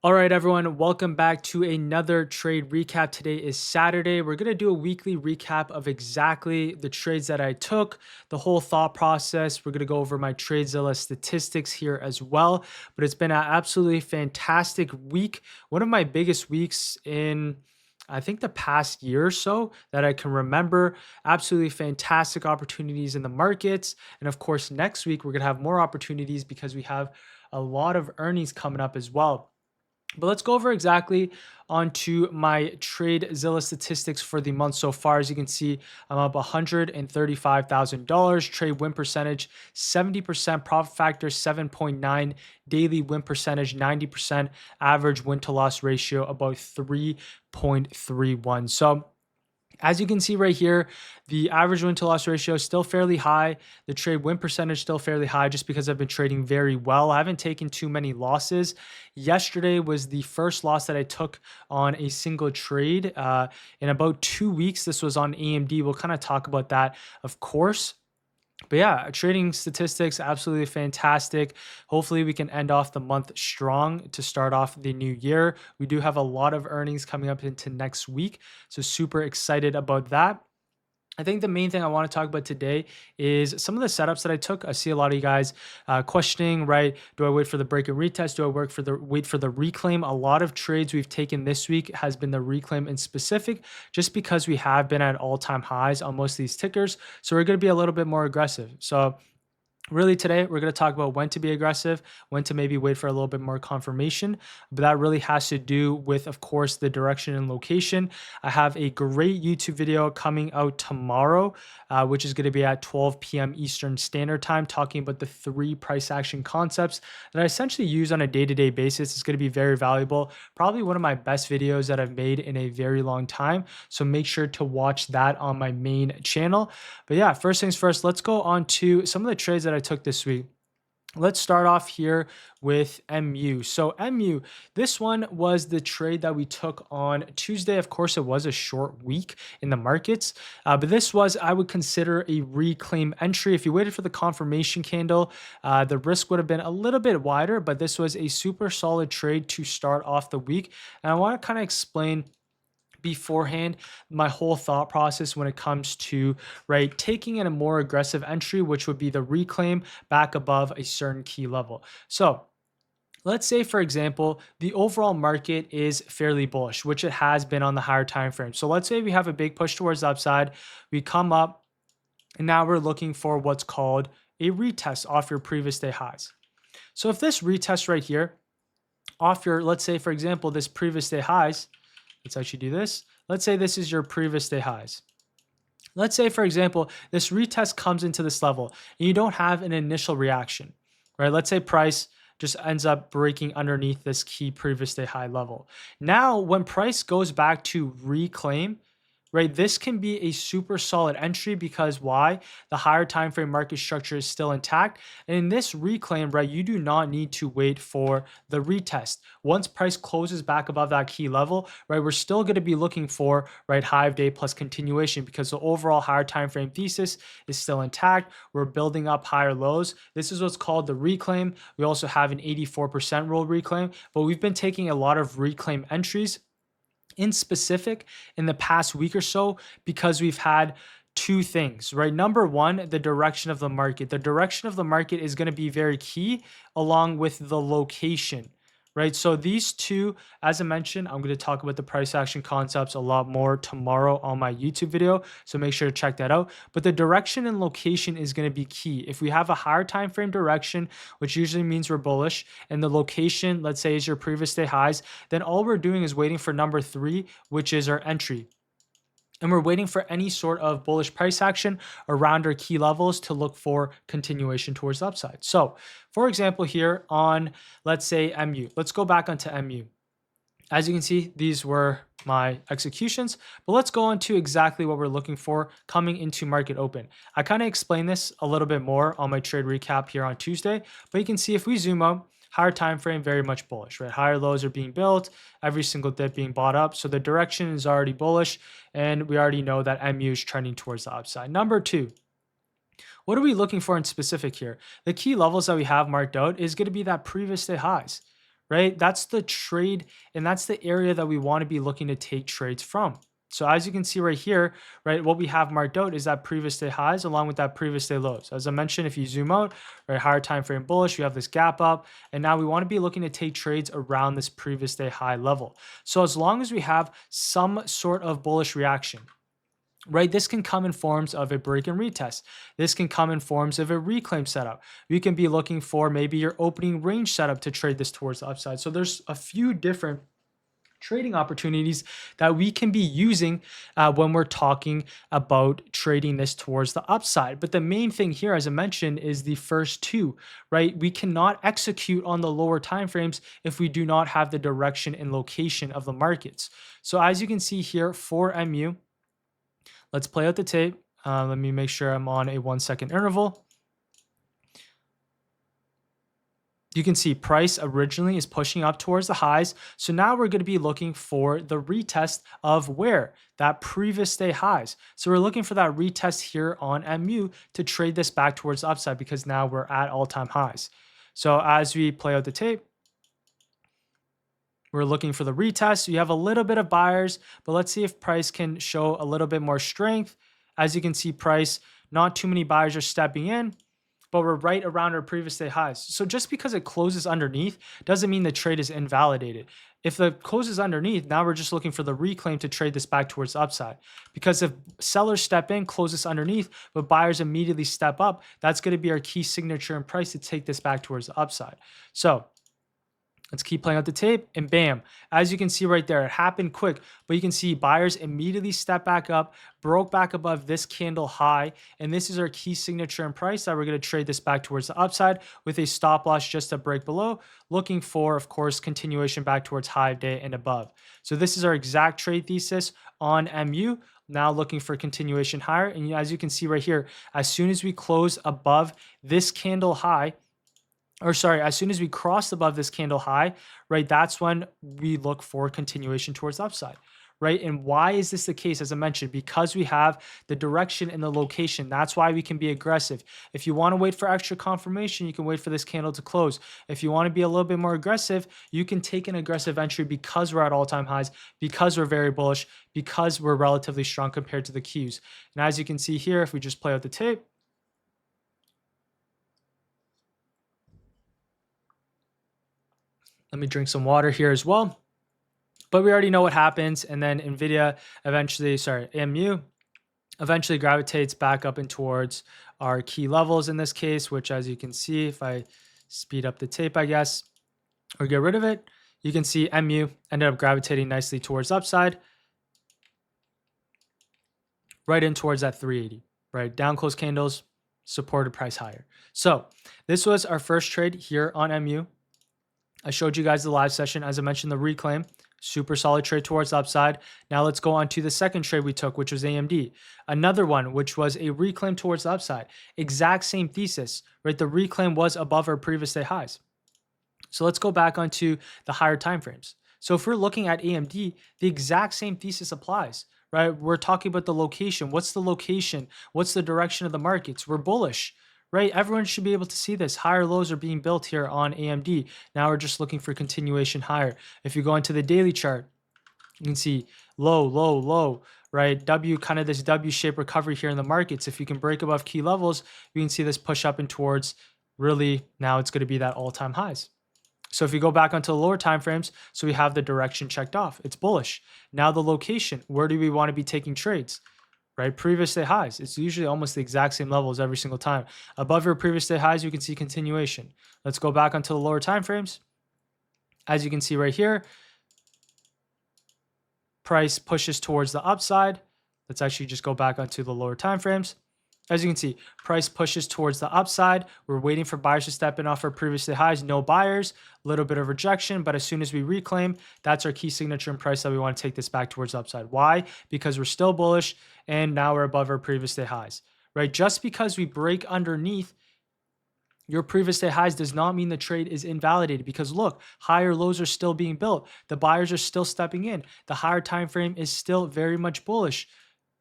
All right, everyone, welcome back to another trade recap. Today is Saturday. We're going to do a weekly recap of exactly the trades that I took, the whole thought process. We're going to go over my TradeZilla statistics here as well. But it's been an absolutely fantastic week. One of my biggest weeks in I think the past year or so that I can remember. Absolutely fantastic opportunities in the markets. And of course, next week, we're going to have more opportunities because we have a lot of earnings coming up as well. But let's go over exactly onto my TradeZilla statistics for the month so far. As you can see, I'm up $135,000. Trade win percentage 70%, profit factor 7.9, daily win percentage 90%, average win to loss ratio about 3.31. So as you can see right here, the average win to loss ratio is still fairly high. The trade win percentage still fairly high just because I've been trading very well. I haven't taken too many losses. Yesterday was the first loss that I took on a single trade in about 2 weeks. This was on AMD. We'll kind of talk about that, of course. But yeah, trading statistics, absolutely fantastic. Hopefully, we can end off the month strong to start off the new year. We do have a lot of earnings coming up into next week. So, super excited about that. I think the main thing I want to talk about today is some of the setups that I took. I see a lot of you guys questioning, right? Do I wait for the break and retest? Do I wait for the reclaim? A lot of trades we've taken this week has been the reclaim in specific, just because we have been at all-time highs on most of these tickers. So we're going to be a little bit more aggressive. So really today we're going to talk about when to be aggressive, when to maybe wait for a little bit more confirmation. But that really has to do with, of course, the direction and location. I have a great YouTube video coming out tomorrow, which is going to be at 12 p.m. Eastern Standard Time, talking about the 3 price action concepts that I essentially use on a day-to-day basis. It's going to be very valuable, probably one of my best videos that I've made in a very long time. So make sure to watch that on my main channel. But yeah, first things first, let's go on to some of the trades that I took this week. Let's start off here with MU. So MU, this one was the trade that we took on Tuesday. Of course, it was a short week in the markets, but this was, I would consider, a reclaim entry. If you waited for the confirmation candle, the risk would have been a little bit wider, but this was a super solid trade to start off the week. And I want to kind of explain beforehand my whole thought process when it comes to taking in a more aggressive entry, which would be the reclaim back above a certain key level. So let's say, for example, the overall market is fairly bullish, which it has been on the higher time frame. So let's say we have a big push towards the upside, we come up, and now we're looking for what's called a retest off your previous day highs. So if this retest right here off your, let's say, for example, this previous day highs, let's actually do this. Let's say this is your previous day highs. Let's say, for example, this retest comes into this level and you don't have an initial reaction, right? Let's say price just ends up breaking underneath this key previous day high level. Now, when price goes back to reclaim, right, this can be a super solid entry because why? The higher time frame market structure is still intact. And in this reclaim, right, you do not need to wait for the retest. Once price closes back above that key level, right, we're still going to be looking for, right, high of day plus continuation because the overall higher time frame thesis is still intact. We're building up higher lows. This is what's called the reclaim. We also have an 84% roll reclaim, but we've been taking a lot of reclaim entries in specific in the past week or so because we've had 2 things, right? Number one, the direction of the market. The direction of the market is going to be very key along with the location, right? So these two, as I mentioned, I'm going to talk about the price action concepts a lot more tomorrow on my YouTube video. So make sure to check that out. But the direction and location is going to be key. If we have a higher time frame direction, which usually means we're bullish, and the location, let's say, is your previous day highs, then all we're doing is waiting for number 3, which is our entry. And we're waiting for any sort of bullish price action around our key levels to look for continuation towards the upside. So, for example, here on, let's say, MU. Let's go back onto MU. As you can see, these were my executions, but let's go on to exactly what we're looking for coming into market open. I kind of explained this a little bit more on my trade recap here on Tuesday, but you can see if we zoom out, higher time frame, very much bullish, right? Higher lows are being built, every single dip being bought up. So the direction is already bullish, and we already know that MU is trending towards the upside. Number 2, what are we looking for in specific here? The key levels that we have marked out is going to be that previous day highs, right? That's the trade, and that's the area that we want to be looking to take trades from. So as you can see right here, right, what we have marked out is that previous day highs along with that previous day lows. As I mentioned, if you zoom out, right, higher time frame bullish, we have this gap up, and now we want to be looking to take trades around this previous day high level. So as long as we have some sort of bullish reaction, right, this can come in forms of a break and retest. This can come in forms of a reclaim setup. You can be looking for maybe your opening range setup to trade this towards the upside. So there's a few different trading opportunities that we can be using when we're talking about trading this towards the upside. But the main thing here, as I mentioned, is the first two, right? We cannot execute on the lower time frames if we do not have the direction and location of the markets. So as you can see here for MU, let's play out the tape. Let me make sure I'm on a 1 second interval. You can see price originally is pushing up towards the highs. So now we're going to be looking for the retest of where? That previous day highs. So we're looking for that retest here on MU to trade this back towards the upside because now we're at all-time highs. So as we play out the tape, we're looking for the retest. You have a little bit of buyers, but let's see if price can show a little bit more strength. As you can see, price, not too many buyers are stepping in, but we're right around our previous day highs. So just because it closes underneath doesn't mean the trade is invalidated. If the closes underneath, now we're just looking for the reclaim to trade this back towards the upside. Because if sellers step in, close this underneath, but buyers immediately step up, that's going to be our key signature in price to take this back towards the upside. So let's keep playing out the tape, and bam, as you can see right there, it happened quick, but you can see buyers immediately step back up, broke back above this candle high, and this is our key signature in price that we're going to trade this back towards the upside with a stop loss just to break below, looking for, of course, continuation back towards high of day and above. So this is our exact trade thesis on MU. Now looking for continuation higher, and as you can see right here, as soon as we close above this candle high, or sorry, as soon as we cross above this candle high, right, that's when we look for continuation towards upside, right? And why is this the case? As I mentioned, because we have the direction and the location. That's why we can be aggressive. If you want to wait for extra confirmation, you can wait for this candle to close. If you want to be a little bit more aggressive, you can take an aggressive entry because we're at all-time highs, because we're very bullish, because we're relatively strong compared to the Qs. And as you can see here, if we just play out the tape, let me drink some water here as well. But we already know what happens. And then NVIDIA eventually, AMU eventually gravitates back up and towards our key levels in this case, which as you can see, if I speed up the tape, I guess, or get rid of it, you can see MU ended up gravitating nicely towards upside, right in towards that 380, right? Down close candles, supported price higher. So this was our first trade here on MU. I showed you guys the live session. As I mentioned, the reclaim, super solid trade towards the upside. Now let's go on to the second trade we took, which was AMD. Another one, which was a reclaim towards the upside. Exact same thesis, right? The reclaim was above our previous day highs. So let's go back onto the higher time frames. So if we're looking at AMD, the exact same thesis applies, right? We're talking about the location. What's the location? What's the direction of the markets? We're bullish, right? Everyone should be able to see this. Higher lows are being built here on AMD. Now we're just looking for continuation higher. If you go into the daily chart, you can see low, low, low, right? W, kind of this W-shaped recovery here in the markets. If you can break above key levels, you can see this push up and towards, really, now it's going to be that all-time highs. So if you go back onto the lower time frames, so we have the direction checked off. It's bullish. Now the location, where do we want to be taking trades? Right? Previous day highs. It's usually almost the exact same levels every single time. Above your previous day highs, you can see continuation. Let's go back onto the lower time frames. As you can see right here, price pushes towards the upside. Let's actually just go back onto the lower time frames. As you can see, price pushes towards the upside. We're waiting for buyers to step in off our previous day highs. No buyers, a little bit of rejection, but as soon as we reclaim, that's our key signature in price that we want to take this back towards the upside. Why? Because we're still bullish and now we're above our previous day highs, right? Just because we break underneath your previous day highs does not mean the trade is invalidated, because look, higher lows are still being built. The buyers are still stepping in. The higher time frame is still very much bullish.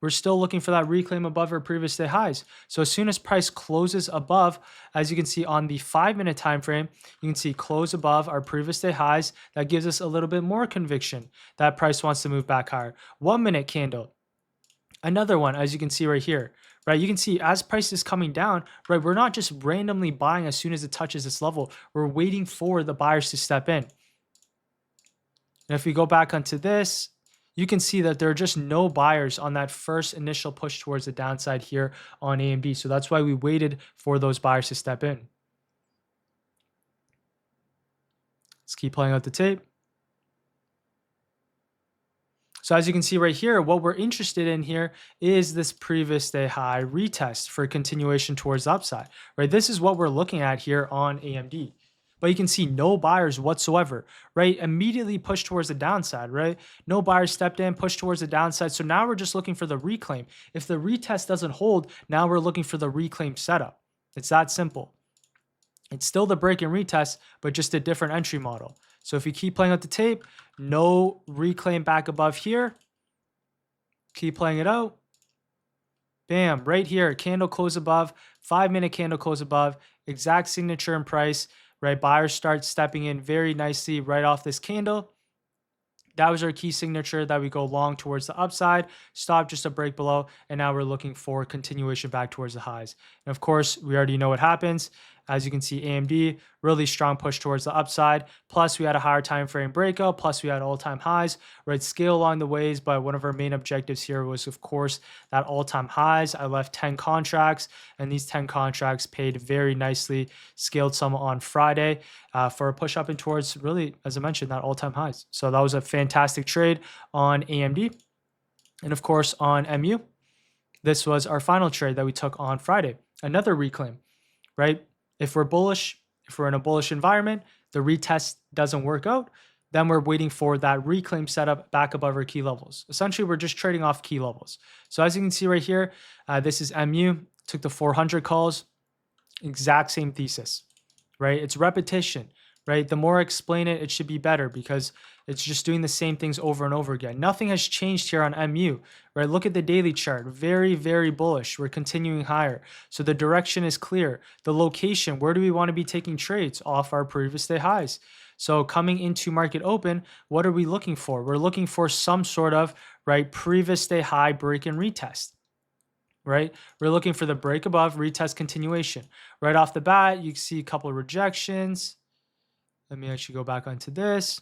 we're still looking for that reclaim above our previous day highs. So as soon as price closes above, as you can see on the 5-minute time frame, you can see close above our previous day highs. That gives us a little bit more conviction that price wants to move back higher. 1-minute candle, another one, as you can see right here, right? You can see as price is coming down, right? We're not just randomly buying as soon as it touches this level. We're waiting for the buyers to step in. And if we go back onto this, you can see that there are just no buyers on that first initial push towards the downside here on AMD. So that's why we waited for those buyers to step in. Let's keep playing out the tape. So as you can see right here, what we're interested in here is this previous day high retest for continuation towards the upside, right? This is what we're looking at here on AMD. But you can see no buyers whatsoever, right? Immediately push towards the downside, right? No buyers stepped in, pushed towards the downside. So now we're just looking for the reclaim. If the retest doesn't hold, now we're looking for the reclaim setup. It's that simple. It's still the break and retest, but just a different entry model. So if you keep playing out the tape, no reclaim back above here. Keep playing it out. Bam, right here, candle close above, 5-minute candle close above, exact signature and price, right? Buyers start stepping in very nicely right off this candle. That was our key signature that we go long towards the upside, stop just a break below, and now we're looking for continuation back towards the highs. And of course, we already know what happens. As you can see, AMD, really strong push towards the upside. Plus, we had a higher time frame breakout. Plus, we had all-time highs, right? Scale along the ways, but one of our main objectives here was, of course, that all-time highs. I left 10 contracts, and these 10 contracts paid very nicely. Scaled some on Friday for a push up and towards, really, as I mentioned, that all-time highs. So that was a fantastic trade on AMD. And of course, on MU, this was our final trade that we took on Friday. Another reclaim, right? If we're bullish, if we're in a bullish environment, the retest doesn't work out, then we're waiting for that reclaim setup back above our key levels. Essentially, we're just trading off key levels. So as you can see right here, this is MU, took the 400 calls, exact same thesis, right? It's repetition, right? The more I explain it, it should be better because it's just doing the same things over and over again. Nothing has changed here on MU, right? Look at the daily chart. Very, very bullish. We're continuing higher. So the direction is clear. The location, where do we want to be taking trades? Off our previous day highs. So coming into market open, what are we looking for? We're looking for some sort of, right, previous day high break and retest. Right? We're looking for the break above, retest continuation. Right off the bat, you can see a couple of rejections. Let me actually go back onto this.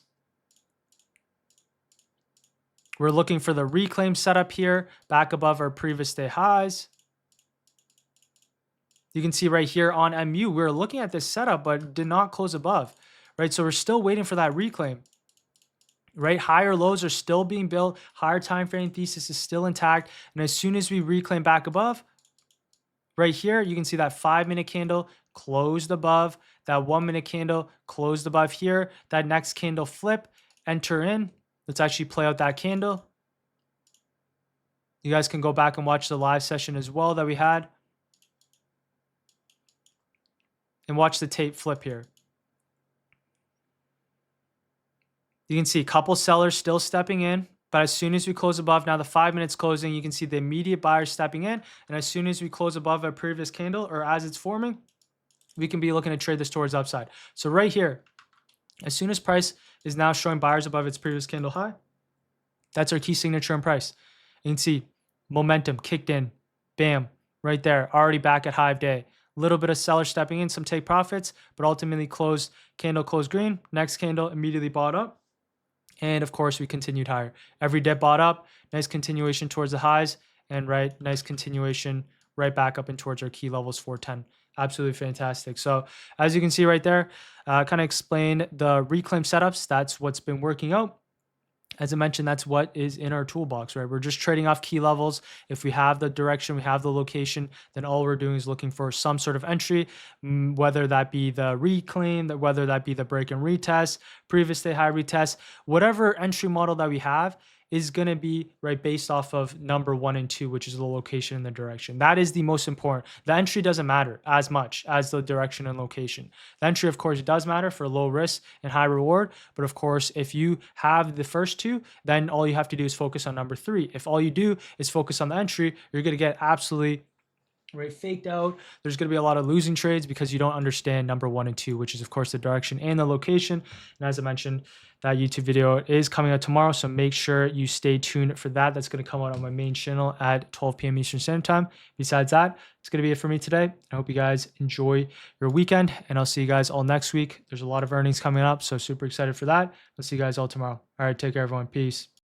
We're looking for the reclaim setup here, back above our previous day highs. You can see right here on MU, we're looking at this setup, but did not close above, right? So we're still waiting for that reclaim, right? Higher lows are still being built. Higher time frame thesis is still intact. And as soon as we reclaim back above, right here, you can see that 5-minute candle closed above, that 1-minute candle closed above here, that next candle flip, enter in. Let's actually play out that candle. You guys can go back and watch the live session as well that we had. And watch the tape flip here. You can see a couple sellers still stepping in. But as soon as we close above, now the 5 minutes closing, you can see the immediate buyers stepping in. And as soon as we close above our previous candle or as it's forming, we can be looking to trade this towards upside. So right here, as soon as price is now showing buyers above its previous candle high, that's our key signature in price. You can see momentum kicked in, bam, right there, already back at high of day. A little bit of seller stepping in, some take profits, but ultimately closed, candle closed green, next candle immediately bought up. And of course, we continued higher. Every dip bought up, nice continuation towards the highs, and right, nice continuation right back up and towards our key levels 410. Absolutely fantastic. So as you can see right there, kind of explain the reclaim setups. That's what's been working out. As I mentioned, that's what is in our toolbox, right? We're just trading off key levels. If we have the direction, we have the location, then all we're doing is looking for some sort of entry, whether that be the reclaim, whether that be the break and retest, previous day high retest, whatever entry model that we have. is going to be right based off of number 1 and 2, which is the location and the direction. That is the most important. The entry doesn't matter as much as the direction and location. The entry, of course, does matter for low risk and high reward. But of course, if you have the first two, then all you have to do is focus on number 3. If all you do is focus on the entry, you're going to get absolutely right faked out. There's going to be a lot of losing trades because you don't understand number 1 and 2, which is of course the direction and the location. And as I mentioned, that YouTube video is coming out tomorrow, so make sure you stay tuned for that. That's going to come out on my main channel at 12 p.m. Eastern Standard Time. Besides that, it's going to be it for me today. I hope you guys enjoy your weekend, and I'll see you guys all next week. There's a lot of earnings coming up, so super excited for that. I'll see you guys all tomorrow. All right, take care, everyone. Peace.